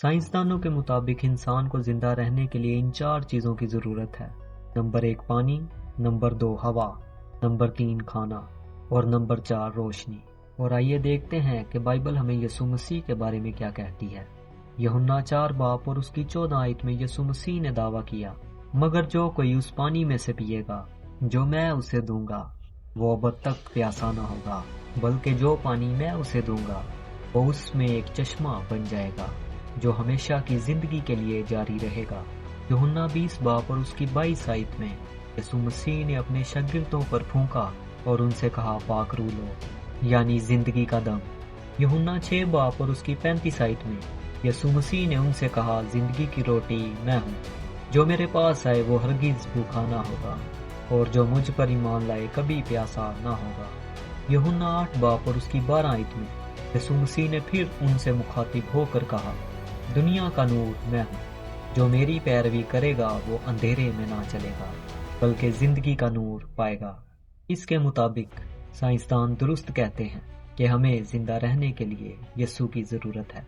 سائنسدانوں کے مطابق انسان کو زندہ رہنے کے لیے ان 4 چیزوں کی ضرورت ہے۔ نمبر 1 پانی، نمبر 2 ہوا، نمبر 3 کھانا اور نمبر 4 روشنی۔ اور آئیے دیکھتے ہیں کہ بائبل ہمیں یسوع مسیح کے بارے میں کیا کہتی ہے۔ یوحنا 4 باب اور اس کی 14 آیت میں یسوع مسیح نے دعویٰ کیا، مگر جو کوئی اس پانی میں سے پیے گا جو میں اسے دوں گا وہ ابد تک پیاسا نہ ہوگا، بلکہ جو پانی میں اسے دوں گا وہ اس میں ایک چشمہ بن جائے گا جو ہمیشہ کی زندگی کے لیے جاری رہے گا۔ یوحنا 20 باب اور اس کی 22 آیت میں یسوع مسیح نے اپنے شاگردوں پر پھونکا اور ان سے کہا پاک روح لو، یعنی زندگی کا دم۔ یوحنا 6 باب اور اس کی 35 آیت میں یسوع مسیح نے ان سے کہا زندگی کی روٹی میں ہوں، جو میرے پاس آئے وہ ہرگز بھوکا نہ ہوگا اور جو مجھ پر ایمان لائے کبھی پیاسا نہ ہوگا۔ یوحنا 8 باب اور اس کی 12 آیت میں یسوع مسیح نے پھر ان سے مخاطب ہو کر کہا دنیا کا نور میں ہوں، جو میری پیروی کرے گا وہ اندھیرے میں نہ چلے گا بلکہ زندگی کا نور پائے گا۔ اس کے مطابق سائنسدان درست کہتے ہیں کہ ہمیں زندہ رہنے کے لیے یسوع کی ضرورت ہے۔